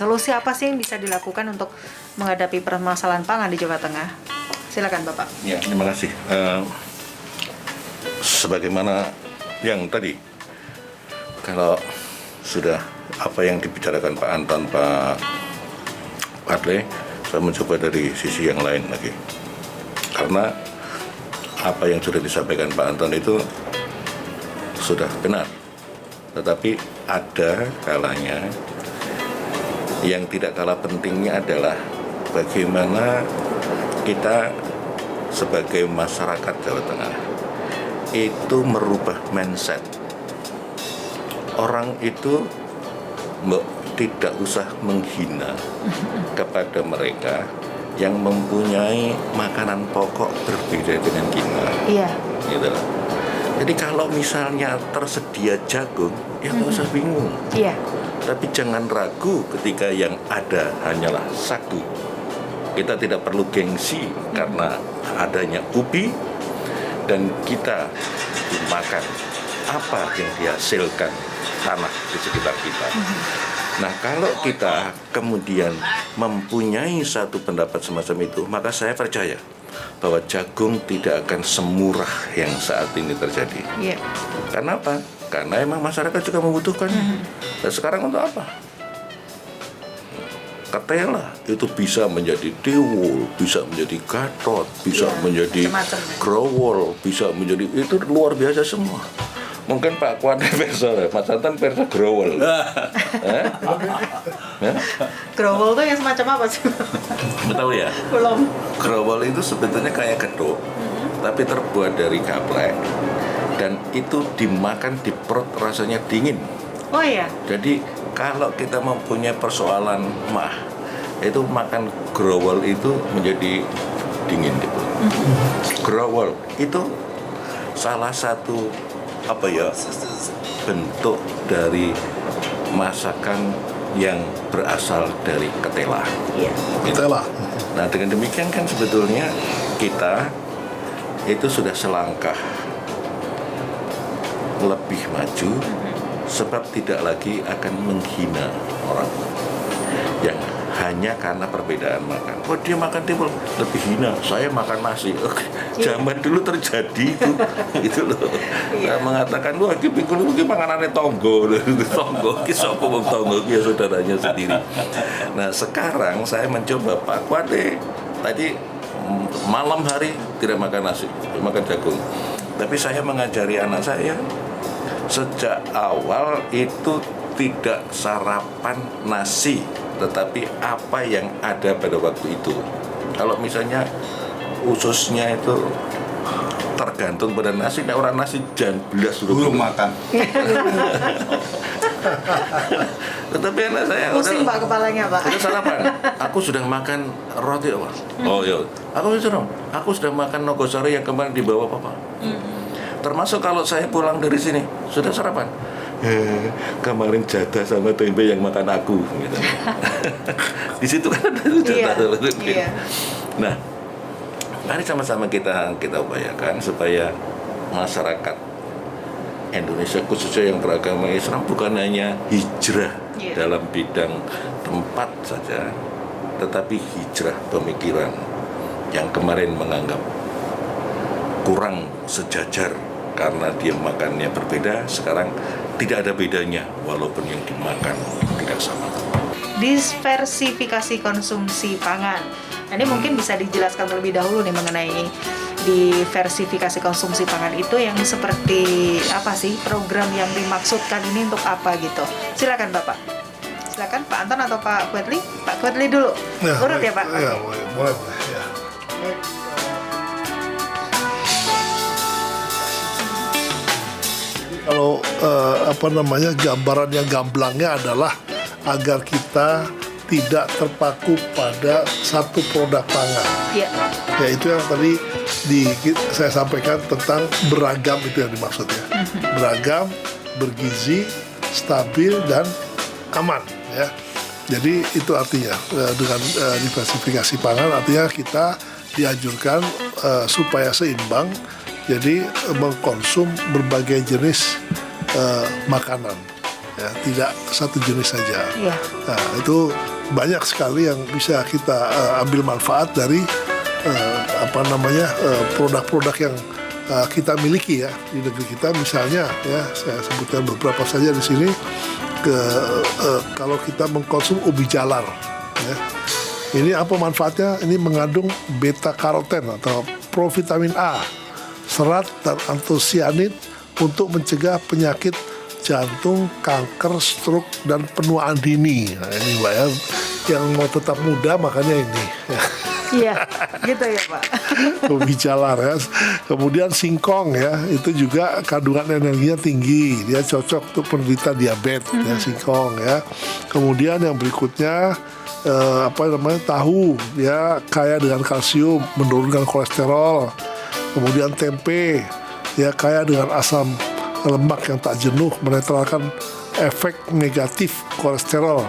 Solusi apa sih yang bisa dilakukan untuk menghadapi permasalahan pangan di Jawa Tengah? Silakan Bapak. Ya, terima kasih. Sebagaimana yang tadi, kalau sudah apa yang dibicarakan Pak Anton, Pak Fadli, saya mencoba dari sisi yang lain lagi. Karena apa yang sudah disampaikan Pak Anton itu sudah benar. Tetapi ada kalanya yang tidak kalah pentingnya adalah bagaimana kita sebagai masyarakat Jawa Tengah itu merubah mindset. Orang itu tidak usah menghina kepada mereka yang mempunyai makanan pokok berbeda dengan kita. Iya. Gitu. Jadi kalau misalnya tersedia jagung, ya nggak usah bingung. Iya. Tapi jangan ragu ketika yang ada hanyalah sagu. Kita tidak perlu gengsi karena adanya ubi dan kita makan apa yang dihasilkan tanah di sekitar kita. Nah, kalau kita kemudian mempunyai satu pendapat semacam itu, maka saya percaya bahwa jagung tidak akan semurah yang saat ini terjadi. Iya. Karena apa? Karena emang masyarakat juga membutuhkan. Dan sekarang untuk apa? Ketela itu bisa menjadi tiwul, bisa menjadi gatot, bisa menjadi growol, bisa menjadi, itu luar biasa semua. Mungkin Pak Kuat versi Mas Anton versi growol. Growol itu yang semacam apa sih? Betul ya? Belum. Growol itu sebetulnya kayak gedok, tapi terbuat dari gaplek, dan itu dimakan di perut rasanya dingin. Oh iya. Jadi kalau kita mempunyai persoalan itu makan growol itu menjadi dingin gitu. Growol itu salah satu bentuk dari masakan yang berasal dari ketela. Iya. Ketela. Nah, dengan demikian kan sebetulnya kita itu sudah selangkah lebih maju, sebab tidak lagi akan menghina orang yang hanya karena perbedaan makan. Oh, dia makan timbul lebih hina, saya makan nasi. Zaman dulu terjadi itu loh. Nah, mengatakan wah iki pikul iki panganane tonggo. Tonggo ki sapa wong tonggo ki saudaranya sendiri. Nah, sekarang saya mencoba Pak Kuade tadi malam hari tidak makan nasi, makan jagung. Tapi saya mengajari anak saya sejak awal itu tidak sarapan nasi, tetapi apa yang ada pada waktu itu. Kalau misalnya ususnya itu tergantung pada nasi, nah orang nasi jam belas belum makan. Tetapi anak saya Pusing Pak kepalanya Pak. udah sarapan. Aku sudah makan roti apa? Oh iya. Aku sudah makan nogosari yang kemarin dibawa Papa. Termasuk kalau saya pulang dari sini sudah sarapan. Kemarin jatah sama tempe yang makan aku gitu. Di situ kan ada jatah. Iya. Nah, mari sama-sama kita upayakan supaya masyarakat Indonesia khususnya yang beragama Islam bukan hanya hijrah dalam bidang tempat saja, tetapi hijrah pemikiran yang kemarin menganggap kurang sejajar karena dia makannya berbeda, sekarang tidak ada bedanya walaupun yang dimakan tidak sama. Diversifikasi konsumsi pangan. Nah, ini mungkin bisa dijelaskan terlebih dahulu nih mengenai diversifikasi konsumsi pangan itu yang seperti apa sih, program yang dimaksudkan ini untuk apa gitu. Silakan Bapak. Silakan Pak Anton atau Pak Kuetli. Pak Kuetli dulu. Urut ya Pak. Ya, boleh ya. Kalau gambaran yang gamblangnya adalah agar kita tidak terpaku pada satu produk pangan. Iya. Ya, itu yang tadi saya sampaikan tentang beragam, itu yang dimaksudnya. Beragam, bergizi, stabil dan aman ya. Jadi itu artinya dengan diversifikasi pangan artinya kita dianjurkan supaya seimbang. Jadi mengkonsum berbagai jenis makanan, ya, tidak satu jenis saja. Iya. Nah, itu banyak sekali yang bisa kita ambil manfaat dari produk-produk yang kita miliki ya di negeri kita. Misalnya ya, saya sebutkan beberapa saja di sini. Kalau kita mengkonsum ubi jalar ya, ini apa manfaatnya? Ini mengandung beta karoten atau provitamin A, serat dan antosianid untuk mencegah penyakit jantung, kanker, stroke, dan penuaan dini. Nah, ini Mbak ya, yang mau tetap muda makanya ini. Iya, gitu ya Pak. Ubi jalar ya. Kemudian singkong ya, itu juga kandungan energinya tinggi. Dia cocok untuk penderita diabetes ya, singkong ya. Kemudian yang berikutnya tahu ya, kaya dengan kalsium, menurunkan kolesterol. Kemudian tempe ya, kaya dengan asam lemak yang tak jenuh, menetralkan efek negatif kolesterol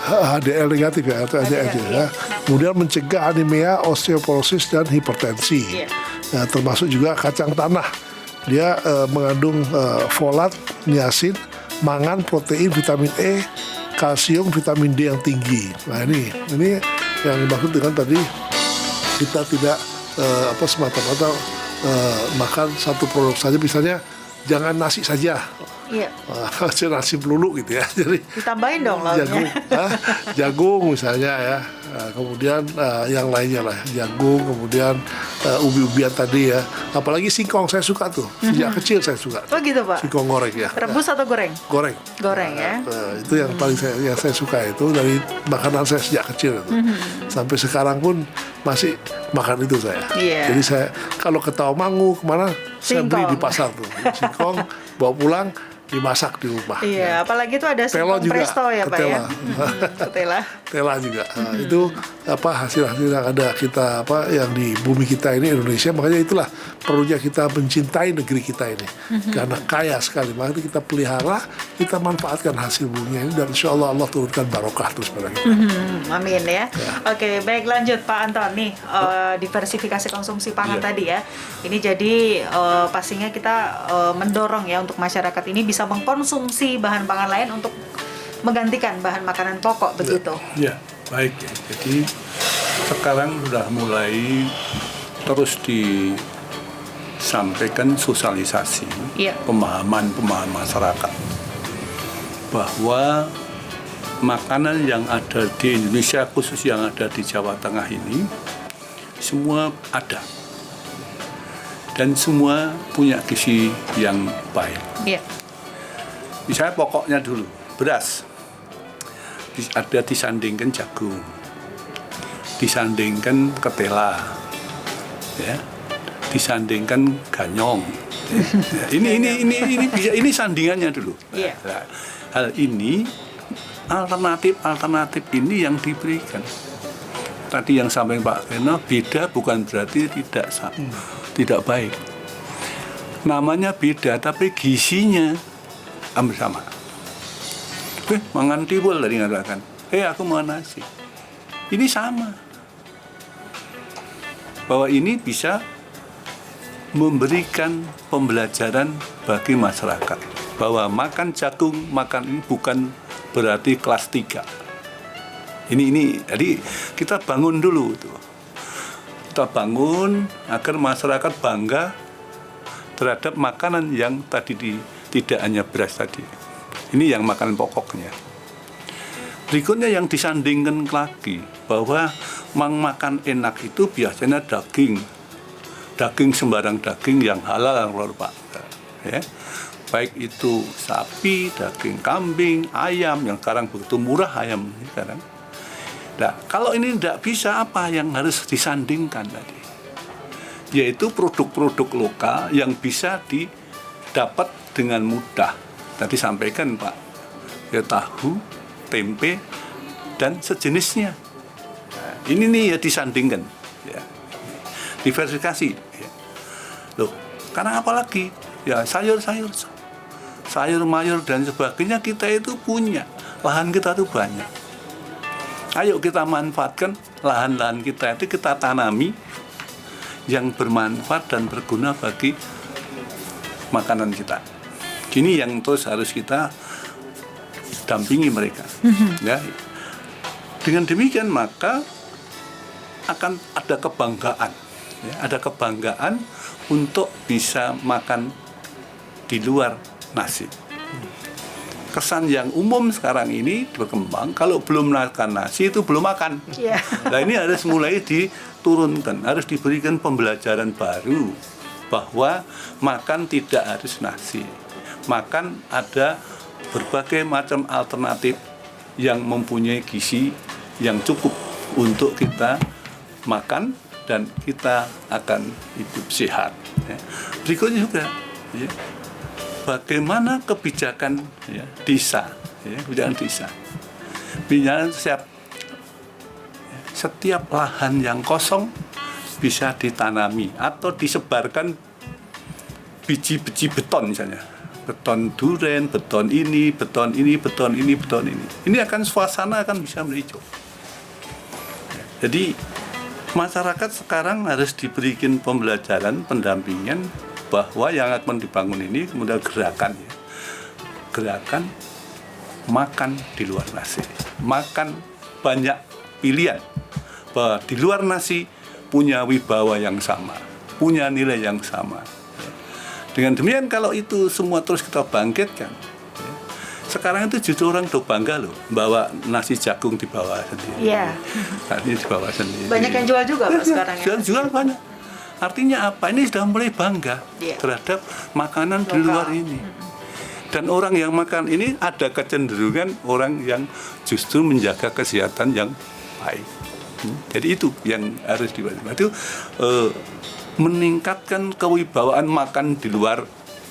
HDL negatif ya, atau HDL ya. Kemudian mencegah anemia, osteoporosis, dan hipertensi. Nah, termasuk juga kacang tanah. Dia mengandung folat, niacin, mangan, protein, vitamin E, kalsium, vitamin D yang tinggi. Nah ini yang dimaksud dengan tadi, kita tidak semata-mata makan satu produk saja. Misalnya jangan nasi saja. Iya. Nasi melulu gitu ya. Jadi ditambahin dong lauknya. Jagung misalnya ya. Kemudian yang lainnya lah, jagung, kemudian ubi-ubian tadi ya. Apalagi singkong saya suka tuh. Sejak kecil saya suka. Oh gitu Pak. Singkong goreng ya. Rebus atau goreng? Goreng. Goreng ya. Itu yang paling saya suka, itu dari makanan saya sejak kecil itu. Sampai sekarang pun masih makan itu saya. Yeah. Jadi saya kalau ke Tawamangu kemana, saya beli di pasar tuh. Singkong bawa pulang, dimasak di rumah. Iya, apalagi itu ada singkong presto ya Pak ya. Ketela. Tela juga. Itu hasil-hasil yang ada kita yang di bumi kita ini, Indonesia. Makanya itulah perlunya kita mencintai negeri kita ini. Karena kaya sekali. Makanya kita pelihara, kita manfaatkan hasil buminya ini, dan insya Allah turunkan barokah terus pada kita. Amin ya. Oke, baik, lanjut Pak Anton nih, diversifikasi konsumsi pangan tadi ya. Ini jadi pastinya kita mendorong ya untuk masyarakat ini bisa mengkonsumsi bahan pangan lain untuk menggantikan bahan makanan pokok, begitu. Ya, baik ya. Jadi sekarang sudah mulai terus disampaikan sosialisasi, pemahaman masyarakat bahwa makanan yang ada di Indonesia, khusus yang ada di Jawa Tengah ini, semua ada dan semua punya gizi yang baik. Iya. Misalnya pokoknya dulu, beras. Ada disandingkan jagung, disandingkan ketela, ya, disandingkan ganyong. Ya, ini sandingannya dulu. Yeah. Nah, hal ini alternatif ini yang diberikan. Tadi yang sampaikan Pak Keno, beda bukan berarti tidak baik. Namanya beda, tapi gizinya hampir sama. Mangan tiwul tadi ngatakan, aku mau nasi. Ini sama. Bahwa ini bisa memberikan pembelajaran bagi masyarakat. Bahwa makan jagung, makan ini bukan berarti kelas 3. Ini jadi kita bangun dulu tuh. Kita bangun agar masyarakat bangga terhadap makanan yang tadi tidak hanya beras tadi. Ini yang makanan pokoknya. Berikutnya yang disandingkan lagi, bahwa makan enak itu biasanya daging sembarang daging yang halal, Pak. Ya. Baik itu sapi, daging kambing, ayam, yang sekarang begitu murah ayam sekarang. Nah, kalau ini tidak bisa, apa yang harus disandingkan tadi? Yaitu produk-produk lokal yang bisa didapat dengan mudah. Tadi sampaikan Pak, ya, tahu, tempe, dan sejenisnya. Nah, ini nih ya disandingkan, ya. Diversifikasi. Ya. Loh, karena apalagi ya sayur mayur dan sebagainya kita itu punya, lahan kita itu banyak. Ayo kita manfaatkan lahan-lahan kita itu, kita tanami yang bermanfaat dan berguna bagi makanan kita. Ini yang terus harus kita dampingi mereka. Ya. Dengan demikian maka akan ada kebanggaan, ya, ada kebanggaan untuk bisa makan di luar nasi. Kesan yang umum sekarang ini berkembang, kalau belum makan nasi itu belum makan. Iya. Nah ini harus mulai diturunkan, harus diberikan pembelajaran baru bahwa makan tidak harus nasi. Makan ada berbagai macam alternatif yang mempunyai gizi yang cukup untuk kita makan dan kita akan hidup sehat. Ya. Berikutnya juga, ya, bagaimana kebijakan, ya, desa, ya, kebijakan desa. Misalnya setiap lahan yang kosong bisa ditanami atau disebarkan biji-biji beton misalnya. Beton duren, beton ini, beton ini, beton ini, beton ini. Ini akan suasana akan bisa menghijau. Jadi masyarakat sekarang harus diberikan pembelajaran, pendampingan bahwa yang akan dibangun ini kemudian gerakan, ya. Gerakan makan di luar nasi. Makan banyak pilihan. Bahwa di luar nasi punya wibawa yang sama, punya nilai yang sama. Dengan demikian kalau itu semua terus kita bangkitkan, ya, sekarang itu justru orang tuh bangga loh bawa nasi jagung di bawah sendiri. Iya. Ini di bawah sendiri. Banyak yang jual juga Pak sekarang ya. Jual banyak. Artinya apa? Ini sudah mulai bangga, Iya. terhadap makanan di Lokal. luar ini. Dan orang yang makan ini ada kecenderungan orang yang justru menjaga kesehatan yang baik. Jadi itu yang harus diwaspadai. Itu meningkatkan kewibawaan makan di luar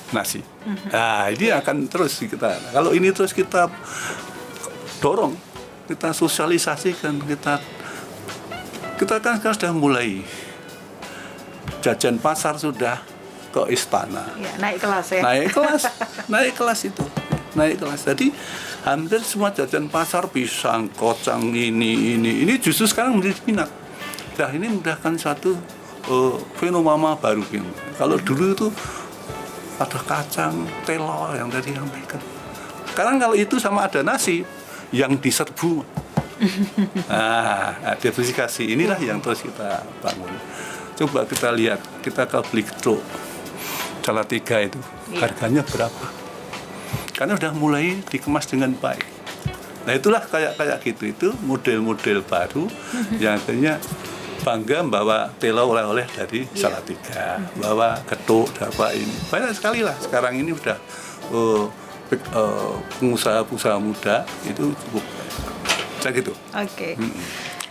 nasi. Nah, ini akan terus kita. Kalau ini terus kita dorong, kita sosialisasikan, kita kan sekarang sudah mulai jajan pasar sudah ke istana. Ya, naik kelas ya. Naik kelas itu. Naik kelas. Jadi hampir semua jajan pasar pisang, kocang ini justru sekarang menjadi minat. Nah, ini mudahkan satu fenomena baru ini. Kalau dulu itu ada kacang, telur yang tadi sampaikan. Sekarang kalau itu sama ada nasi yang diserbu. Nah, diversifikasi inilah yang terus kita bangun. Coba kita lihat, kita ke Blikro Salatiga itu, harganya berapa? Karena sudah mulai dikemas dengan baik. Nah itulah kayak gitu, itu model-model baru yang akhirnya bangga bawa telo oleh-oleh dari Salatiga, bawa getuk, apa ini. Banyak sekali lah sekarang ini udah pengusaha-pengusaha muda itu cukup. Kayak gitu. Oke.